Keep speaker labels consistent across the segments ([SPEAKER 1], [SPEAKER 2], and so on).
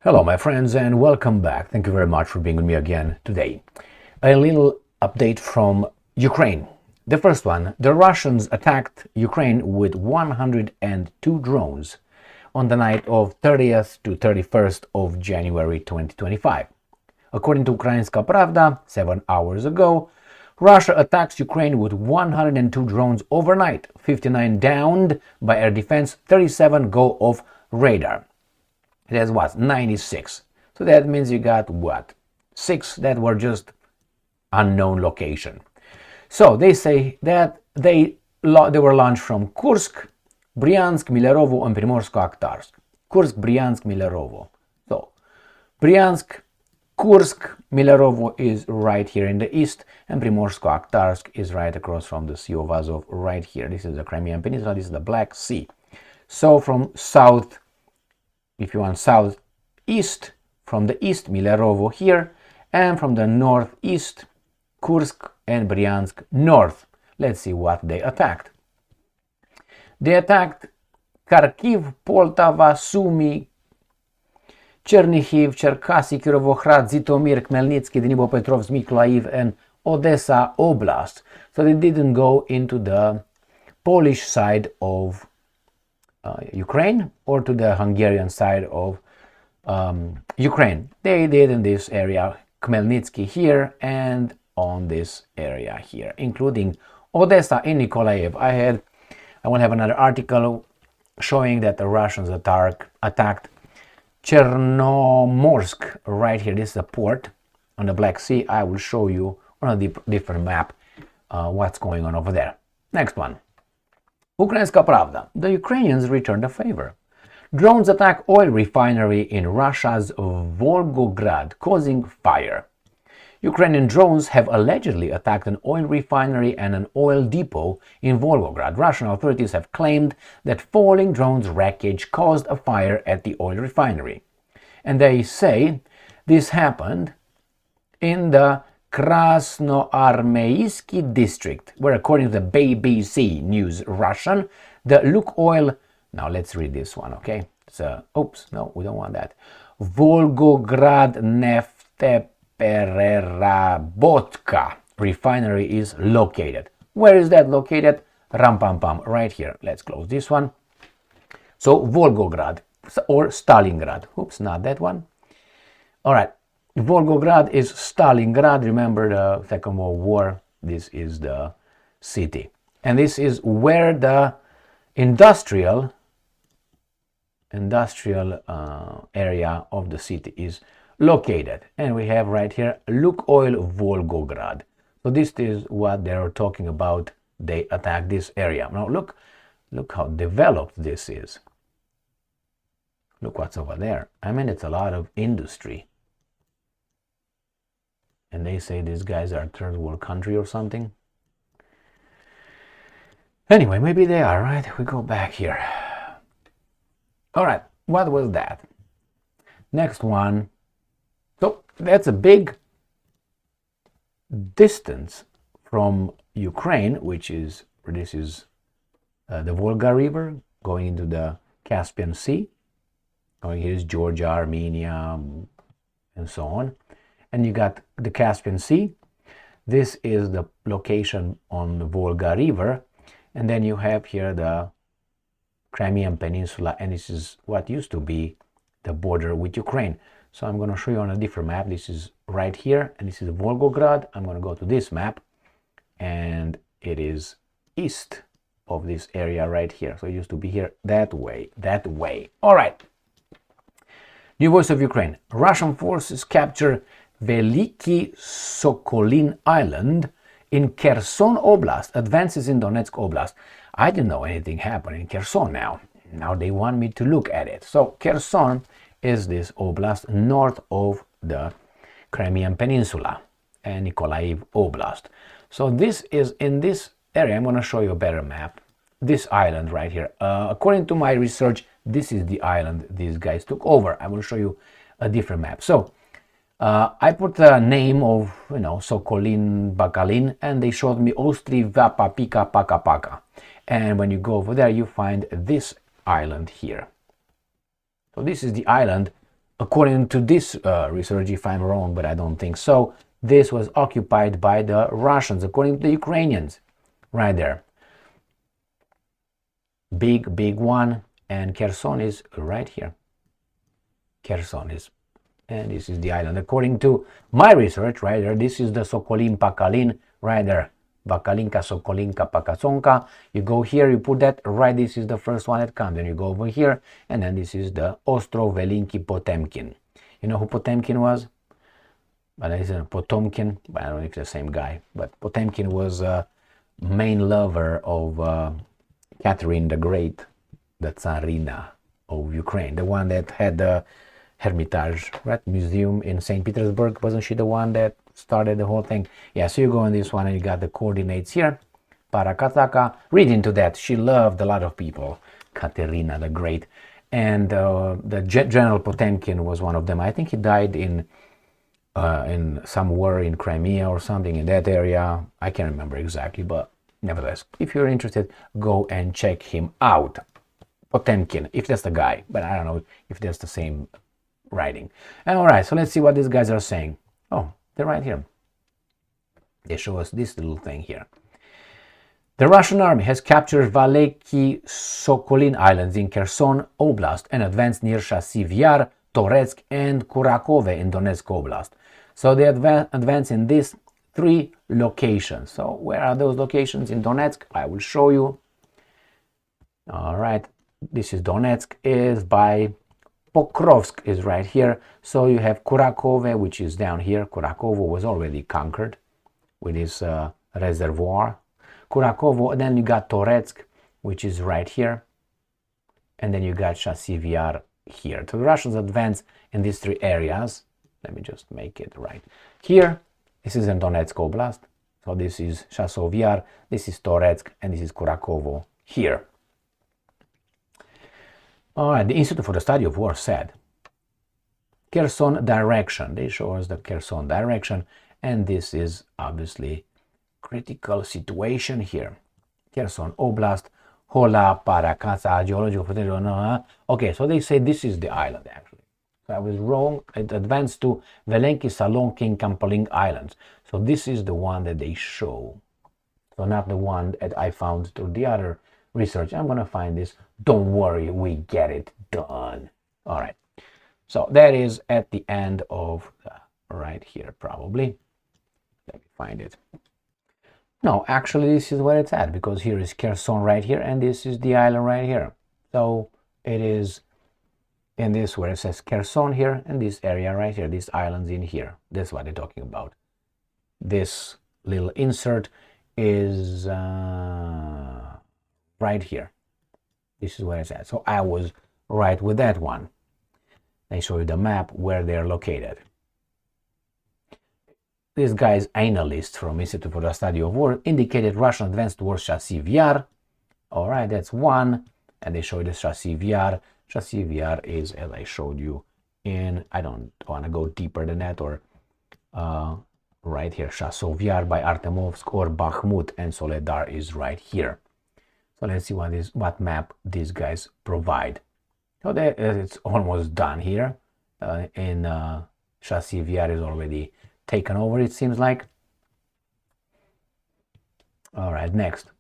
[SPEAKER 1] Hello my friends and welcome back. Thank you very much for being with me again today. A little update from Ukraine. The first one, the Russians attacked Ukraine with 102 drones on the night of 30th to 31st of January 2025. According to Ukrainska Pravda, 7 hours ago, Russia attacks Ukraine with 102 drones overnight, 59 downed by air defense, 37 go off radar. There's what? 96. So that means you got what? 6 that were just unknown location. So they say that they were launched from Kursk, Bryansk, Milerovo and Primorsko-Akhtarsk. Kursk, Bryansk, Milerovo. So Bryansk, Kursk, Milerovo is right here in the east, and Primorsko-Akhtarsk is right across from the Sea of Azov right here. This is the Crimean Peninsula, this is the Black Sea. So from south, if you want southeast, from the east, Milerovo here, and from the northeast, Kursk and Bryansk north. Let's see what they attacked. They attacked Kharkiv, Poltava, Sumy, Chernihiv, Cherkasy, Kirovohrad, Zhytomyr, Khmelnytsky, Dnipropetrovsk, Mykolaiv, and Odesa Oblast. So they didn't go into the Polish side of Ukraine or to the Hungarian side of Ukraine. They did in this area, Khmelnytsky here and on this area here, including Odessa and Nikolaev. I will have another article showing that the Russians attacked Chernomorsk right here. This is a port on the Black Sea. I will show you on a different map what's going on over there. Next one. Ukrainska Pravda. The Ukrainians returned a favor. Drones attack oil refinery in Russia's Volgograd, causing fire. Ukrainian drones have allegedly attacked an oil refinery and an oil depot in Volgograd. Russian authorities have claimed that falling drones' wreckage caused a fire at the oil refinery. And they say this happened in the Krasnoarmeysky district, where according to the BBC News Russian, the Lukoil, now let's read this one, okay? Oops, no, we don't want that. Volgograd Neftepereработка refinery is located. Where is that located? Ram pam pam, right here. Let's close this one. So Volgograd or Stalingrad. Oops, not that one. All right. Volgograd is Stalingrad. Remember the Second World War. This is the city. And this is where the industrial area of the city is located. And we have right here Lukoil Volgograd. So this is what they're talking about. They attacked this area. Now look how developed this is. Look what's over there. I mean, it's a lot of industry. And they say these guys are a third world country or something. Anyway, maybe they are, right? We go back here. All right, what was that? Next one. So that's a big distance from Ukraine, which is, this is the Volga River going into the Caspian Sea. Here is Georgia, Armenia, and so on. And you got the Caspian Sea. This is the location on the Volga River. And then you have here the Crimean Peninsula. And this is what used to be the border with Ukraine. So I'm going to show you on a different map. This is right here. And this is Volgograd. I'm going to go to this map. And it is east of this area right here. So it used to be here that way. All right. New voice of Ukraine. Russian forces capture Velykyi Sokolyn Island in Kherson Oblast, advances in Donetsk Oblast. I didn't know anything happened in Kherson now. Now they want me to look at it. So Kherson is this oblast north of the Crimean Peninsula and Nikolaev Oblast. So this is in this area. I'm going to show you a better map. This island right here. According to my research, this is the island these guys took over. I will show you a different map. So I put the name of, Sokolyn Bakalin, and they showed me Ostri Vapa Pika Paka Paka. And when you go over there, you find this island here. So this is the island according to this research, if I'm wrong, but I don't think so, this was occupied by the Russians, according to the Ukrainians, right there. Big one, and Kherson is right here. Kherson is, and this is the island. According to my research, right there, this is the Sokolin Pakalin, right there. Bakalinka, Sokolinka, Pakasonka. You go here, you put that right. This is the first one that comes. Then you go over here, and then this is the Ostrov Velykyi Potemkin. You know who Potemkin was? But it's Potomkin, but I don't know if it's the same guy. But Potemkin was a main lover of Catherine the Great, the Tsarina of Ukraine, the one that had the Hermitage, right, museum in St. Petersburg. Wasn't she the one that started the whole thing? Yeah, so you go on this one and you got the coordinates here. Parakataka, read into that. She loved a lot of people, Katerina the Great. And the General Potemkin was one of them. I think he died in some war in Crimea or something in that area. I can't remember exactly, but nevertheless, if you're interested, go and check him out. Potemkin, if that's the guy, but I don't know if that's the same writing. And all right, so let's see what these guys are saying. Oh, they're right here. They show us this little thing here. The Russian army has captured Velykyi Sokolyn Islands in Kherson Oblast and advanced near Shahed Yar, Toretsk, and Kurakove in Donetsk Oblast. So they advance in these 3 locations. So where are those locations in Donetsk? I will show you. All right, this is Donetsk, is by Pokrovsk is right here. So you have Kurakove, which is down here. Kurakovo was already conquered with this reservoir. Kurakovo, and then you got Toretsk, which is right here. And then you got Shahed Yar here. So the Russians advance in these 3 areas. Let me just make it right. Here, this is in Donetsk Oblast. So this is Shahed Yar, this is Toretsk, and this is Kurakovo here. All right, the Institute for the Study of War said, Kherson direction. They show us the Kherson direction, and this is obviously critical situation here. Kherson Oblast, Hola, Parakasa, Geological Potential. Okay, so they say this is the island actually. So I was wrong. It advanced to Velykyi Sokolyn Kampoling Islands. So this is the one that they show. So not the one that I found through the other research. I'm going to find this. Don't worry, we get it done. All right. So that is at the end of right here, probably. Let me find it. No, actually, this is where it's at, because here is Kherson right here, and this is the island right here. So it is in this where it says Kherson here, and this area right here, these islands in here. That's what they're talking about. This little insert is right here. This is where it's at. So I was right with that one. They show you the map where they're located. This guy's analyst from Institute for the Study of War indicated Russian advance towards Shahed Yar. All right, that's one. And they show you the Shahed Yar. Shahed Yar is, as I showed you, in, I don't want to go deeper than that, or right here, Shahed Yar by Artemovsk, or Bakhmut and Soledar is right here. So let's see what map these guys provide. So it's almost done here. In Shahed Yar is already taken over, it seems like. All right, next.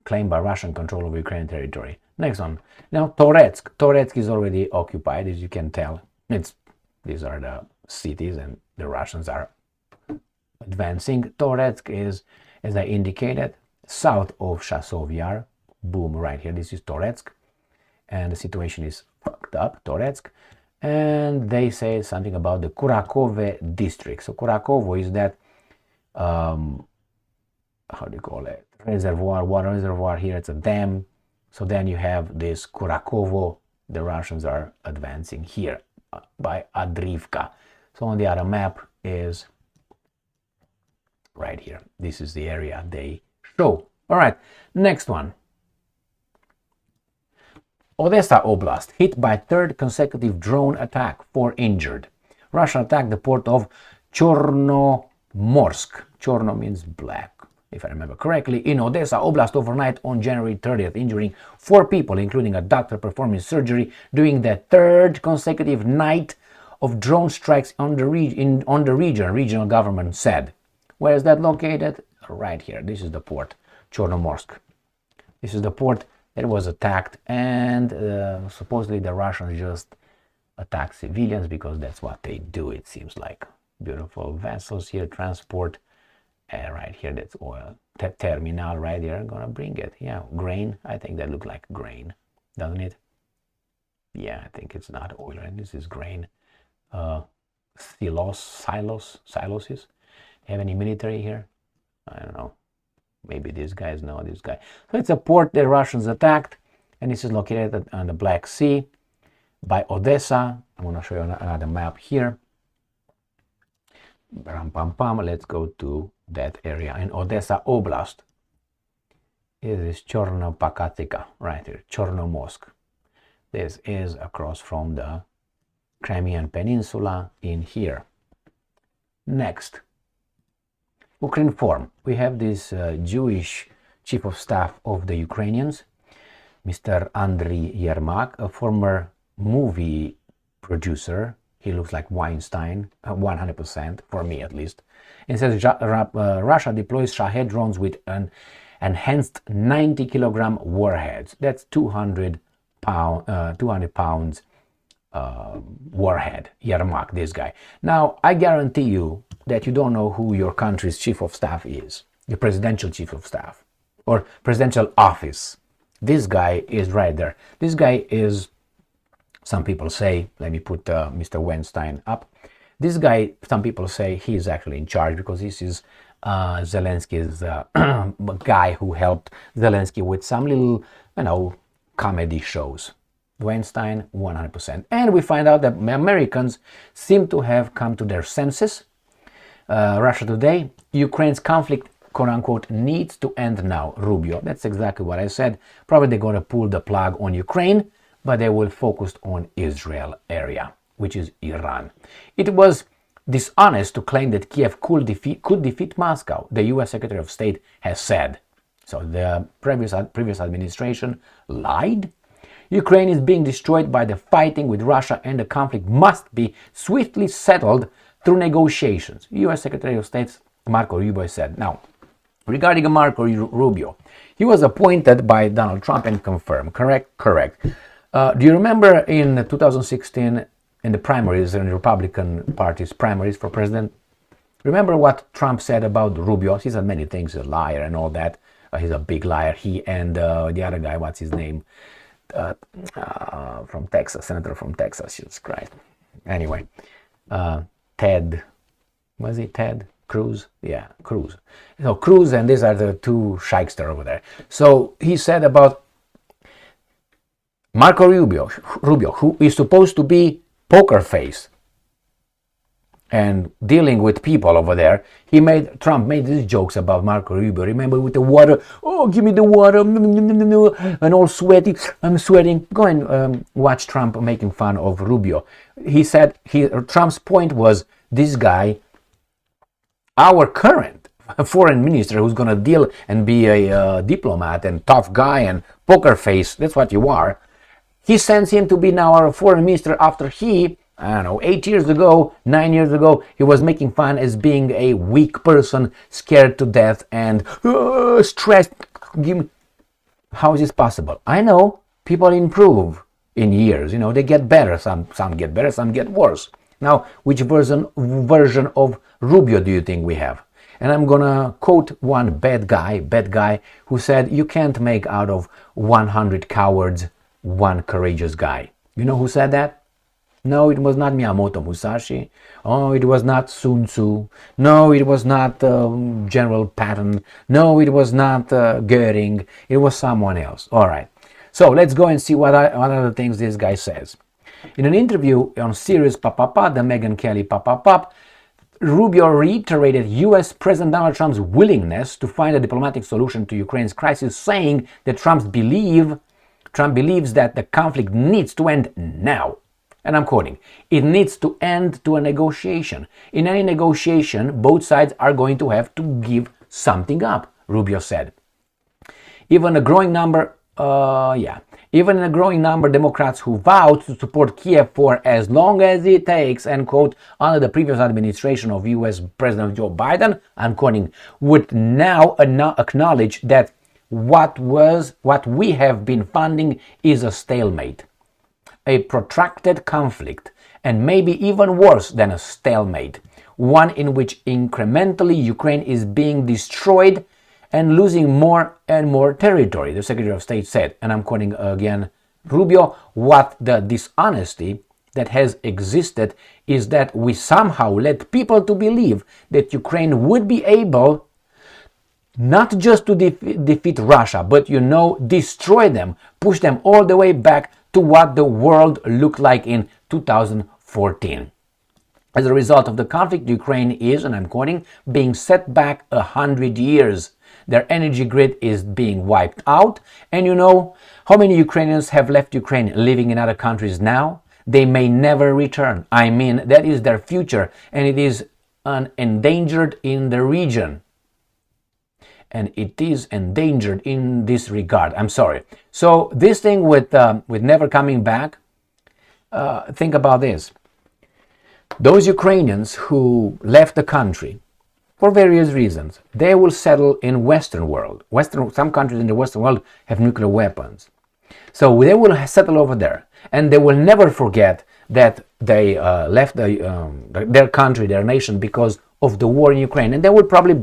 [SPEAKER 1] Claimed by Russian control of Ukrainian territory. Next one. Now Toretsk. Toretsk is already occupied, as you can tell. These are the cities, and the Russians are advancing. Toretsk is, as I indicated, south of Shahed Yar. Boom, right here. This is Toretsk. And the situation is fucked up, Toretsk. And they say something about the Kurakove district. So Kurakovo is that, how do you call it? Reservoir, water reservoir here. It's a dam. So then you have this Kurakovo. The Russians are advancing here by Adrivka. So on the other map is right here. This is the area they show. All right, next one. Odesa Oblast hit by 3rd consecutive drone attack, 4 injured. Russia attacked the port of Chornomorsk. Chorno means black, if I remember correctly, in Odesa Oblast overnight on January 30th, injuring 4 people, including a doctor performing surgery during the 3rd consecutive night of drone strikes on the regional government said. Where is that located? Right here. This is the port, Chornomorsk. This is the port that was attacked, and supposedly the Russians just attack civilians because that's what they do, it seems like. Beautiful vessels here, transport. Right here, that's oil. Terminal right there, gonna bring it. Yeah, grain. I think that looks like grain, doesn't it? Yeah, I think it's not oil, and this is grain. Silos. Have any military here? I don't know. Maybe these guys know this guy. So it's a port the Russians attacked, and this is located on the Black Sea by Odessa. I'm going to show you another map here. Let's go to that area in Odesa Oblast. It is Chornopakatika, right here, Chornomorsk. This is across from the Crimean Peninsula in here. Next, Ukrinform. We have this Jewish chief of staff of the Ukrainians, Mr. Andriy Yermak, a former movie producer. He looks like Weinstein, 100%, for me at least. It says Russia deploys Shahed drones with an enhanced 90-kilogram warheads. That's 200 pounds warhead. Yermak, this guy. Now, I guarantee you that you don't know who your country's chief of staff is, the presidential chief of staff or presidential office. This guy is right there. This guy is, some people say, let me put Mr. Weinstein up. This guy, some people say he is actually in charge because this is Zelensky's guy who helped Zelensky with some little, comedy shows. Weinstein, 100%. And we find out that Americans seem to have come to their senses. Russia Today, Ukraine's conflict, quote-unquote, needs to end now, Rubio. That's exactly what I said. Probably they're going to pull the plug on Ukraine, but they will focus on Israel area, which is Iran. It was dishonest to claim that Kiev could defeat Moscow, the U.S. Secretary of State has said. So the previous administration lied. Ukraine is being destroyed by the fighting with Russia, and the conflict must be swiftly settled through negotiations, U.S. Secretary of State Marco Rubio said. Now, regarding Marco Rubio, he was appointed by Donald Trump and confirmed, correct? Correct. Do you remember in 2016, in the primaries, in the Republican Party's primaries for president, remember what Trump said about Rubio? He said many things, he's a liar and all that. He's a big liar. He and the other guy, what's his name? From Texas, senator from Texas, Jesus Christ. Anyway, Ted, was it Ted Cruz? Yeah, Cruz. So Cruz and these are the two shyster over there. So he said about Marco Rubio, who is supposed to be poker face and dealing with people over there. Trump made these jokes about Marco Rubio. Remember, with the water, oh, give me the water, and all sweaty, I'm sweating. Go and watch Trump making fun of Rubio. He said, Trump's point was, this guy, our current foreign minister, who's going to deal and be a diplomat and tough guy and poker face, that's what you are. He sends him to be now our foreign minister after he, 8 years ago, 9 years ago, he was making fun as being a weak person, scared to death and stressed. How is this possible? I know people improve in years. They get better. Some get better, some get worse. Now, which version of Rubio do you think we have? And I'm gonna quote one bad guy who said, you can't make out of 100 cowards one courageous guy. You know who said that? No, it was not Miyamoto Musashi. Oh, it was not Sun Tzu. No, it was not General Patton. No, it was not Goering. It was someone else. All right. So let's go and see what other things this guy says. In an interview on Sirius the Megyn Kelly Pop, Rubio reiterated U.S. President Donald Trump's willingness to find a diplomatic solution to Ukraine's crisis, saying that Trump believes that the conflict needs to end now. And I'm quoting, it needs to end to a negotiation. In any negotiation, both sides are going to have to give something up, Rubio said. Even a growing number Even in a growing number of Democrats who vowed to support Kiev for as long as it takes, end quote, under the previous administration of US President Joe Biden, unquoting, would now acknowledge that what we have been funding is a stalemate, a protracted conflict, and maybe even worse than a stalemate, one in which incrementally Ukraine is being destroyed and losing more and more territory, the Secretary of State said. And I'm quoting again Rubio, what the dishonesty that has existed is that we somehow led people to believe that Ukraine would be able not just to defeat Russia, but, destroy them, push them all the way back to what the world looked like in 2014. As a result of the conflict, Ukraine is, and I'm quoting, being set back 100 years. Their energy grid is being wiped out. And how many Ukrainians have left Ukraine living in other countries now? They may never return. I mean, that is their future, and it is endangered in the region. And it is endangered in this regard. I'm sorry. So this thing with never coming back, think about this. Those Ukrainians who left the country for various reasons, they will settle in Western world. Some countries in the Western world have nuclear weapons. So they will settle over there, and they will never forget that they left their country, their nation, because of the war in Ukraine. And they will probably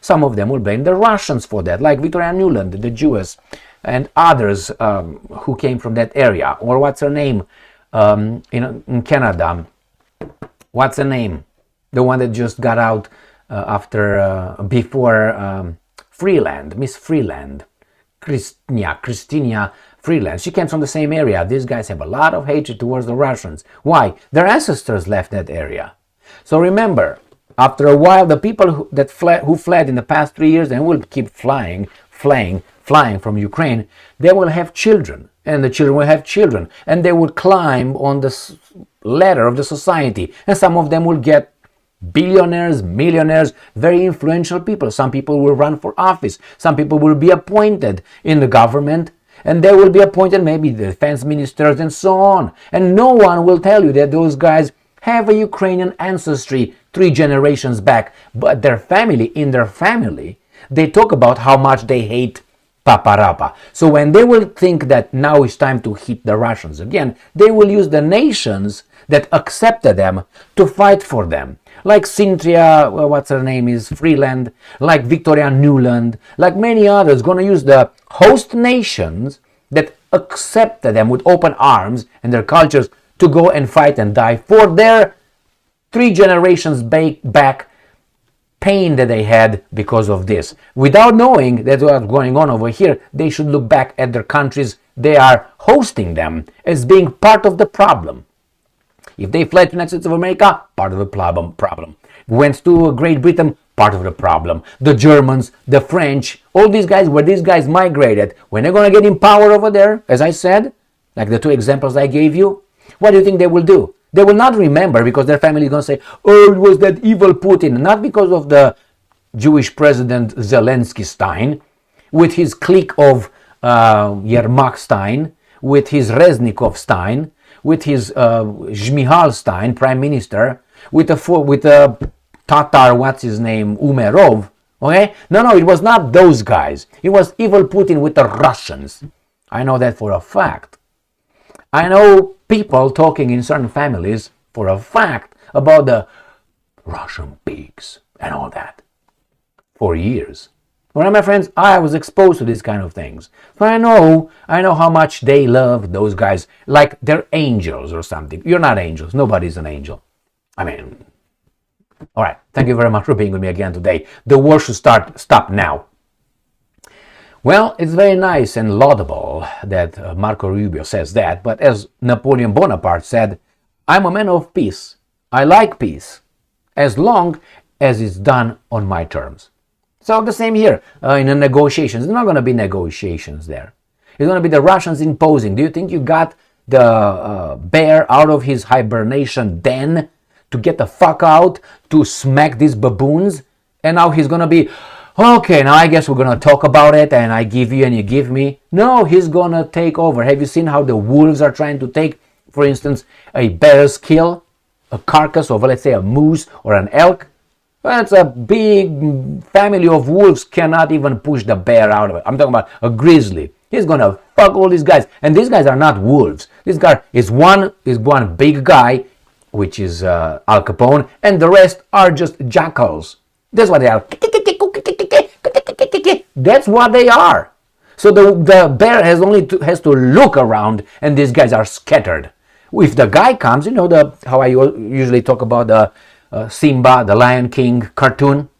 [SPEAKER 1] some of them will blame the Russians for that, like Victoria Nuland, the Jewess, and others who came from that area. Or what's her name in Canada? What's her name? The one that just got out before Freeland, Miss Freeland, Christina Freeland. She came from the same area. These guys have a lot of hatred towards the Russians. Why? Their ancestors left that area. So remember, after a while, the people who fled in the past 3 years and will keep flying from Ukraine, they will have children, and the children will have children, and they will climb on the ladder of the society, and some of them will get billionaires, millionaires, very influential people. Some people will run for office. Some people will be appointed in the government, and they will be appointed maybe the defense ministers and so on. And no one will tell you that those guys have a Ukrainian ancestry 3 generations back, but in their family, they talk about how much they hate Paparapa. So when they will think that now it's time to hit the Russians again, they will use the nations that accepted them to fight for them. Like Cynthia, what's her name is, Freeland, like Victoria Nuland, like many others, going to use the host nations that accepted them with open arms and their cultures to go and fight and die for their 3 generations back pain that they had because of this. Without knowing that what's going on over here, they should look back at their countries they are hosting them as being part of the problem. If they fled to the United States of America, part of the problem. Went to Great Britain, part of the problem. The Germans, the French, all these guys, where these guys migrated, when they're going to get in power over there, as I said, like the 2 examples I gave you, what do you think they will do? They will not remember because their family is going to say, oh, it was that evil Putin. Not because of the Jewish president Zelensky Stein, with his clique of Yermak Stein, with his Reznikov Stein, with his Zhmihal Stein, prime minister, with a Tatar, what's his name, Umerov. Okay? No, it was not those guys. It was evil Putin with the Russians. I know that for a fact. I know people talking in certain families for a fact about the Russian pigs and all that for years. Well, my friends, I was exposed to these kind of things. So I know how much they love those guys like they're angels or something. You're not angels. Nobody's an angel. I mean, all right. Thank you very much for being with me again today. The war should stop now. Well, it's very nice and laudable that Marco Rubio says that, but as Napoleon Bonaparte said, I'm a man of peace. I like peace, as long as it's done on my terms. So the same here in the negotiations. There's not going to be negotiations there. It's going to be the Russians imposing. Do you think you got the bear out of his hibernation den to get the fuck out to smack these baboons? And now he's going to be, okay, now I guess we're gonna talk about it, and I give you and you give me. No, he's gonna take over. Have you seen how the wolves are trying to take, for instance, a bear's kill, a carcass of, let's say, a moose or an elk? That's a big family of wolves, cannot even push the bear out of it. I'm talking about a grizzly. He's gonna fuck all these guys, and these guys are not wolves. This guy is one big guy, which is Al Capone, and the rest are just jackals. That's what they are. That's what they are. So the bear has to look around, and these guys are scattered. If the guy comes, you know how I usually talk about the Simba, the Lion King cartoon,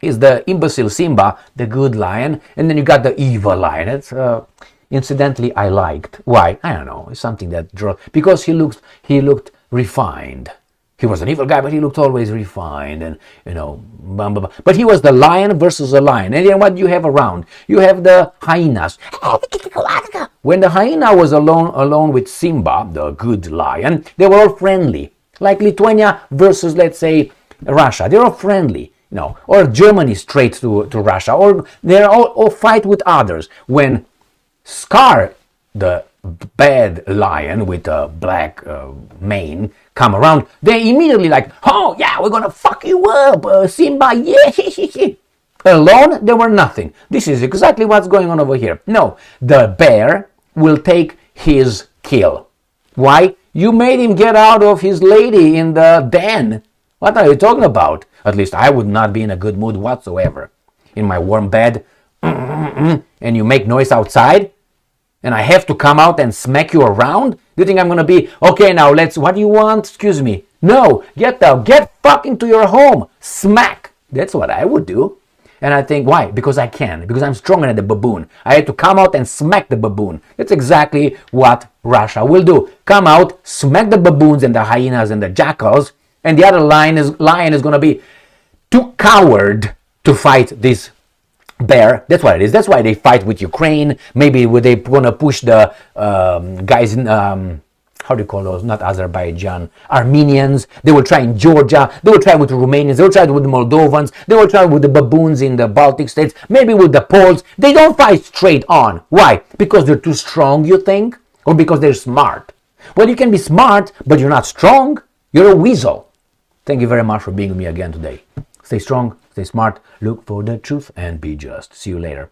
[SPEAKER 1] is the imbecile Simba, the good lion, and then you got the evil lion. It's incidentally I liked. Why? I don't know. It's something that because he looked refined. He was an evil guy, but he looked always refined, and blah, blah, blah. But he was the lion versus a lion. And then what do you have around? You have the hyenas. When the hyena was alone with Simba, the good lion, they were all friendly. Like Lithuania versus, let's say, Russia. They're all friendly, or Germany straight to Russia, or they're all fight with others. When Scar, the bad lion with a black mane, come around, they immediately like, oh yeah, we're gonna fuck you up, Simba, yeah. Alone, they were nothing. This is exactly what's going on over here. No, the bear will take his kill. Why? You made him get out of his lady in the den. What are you talking about? At least I would not be in a good mood whatsoever. In my warm bed, and you make noise outside, and I have to come out and smack you around? Do you think I'm gonna be, okay, now what do you want? Excuse me. No, get fucking to your home. Smack. That's what I would do. And I think, why? Because I can. Because I'm stronger than the baboon. I had to come out and smack the baboon. That's exactly what Russia will do. Come out, smack the baboons and the hyenas and the jackals, and the other lion is going to be too coward to fight this bear. That's what it is. That's why they fight with Ukraine. Maybe they want to push the guys in, how do you call those? Not Azerbaijan. Armenians. They will try in Georgia. They will try with the Romanians. They will try with the Moldovans. They will try with the baboons in the Baltic states. Maybe with the Poles. They don't fight straight on. Why? Because they're too strong, you think? Or because they're smart? Well, you can be smart, but you're not strong. You're a weasel. Thank you very much for being with me again today. Stay strong, stay smart, look for the truth, and be just. See you later.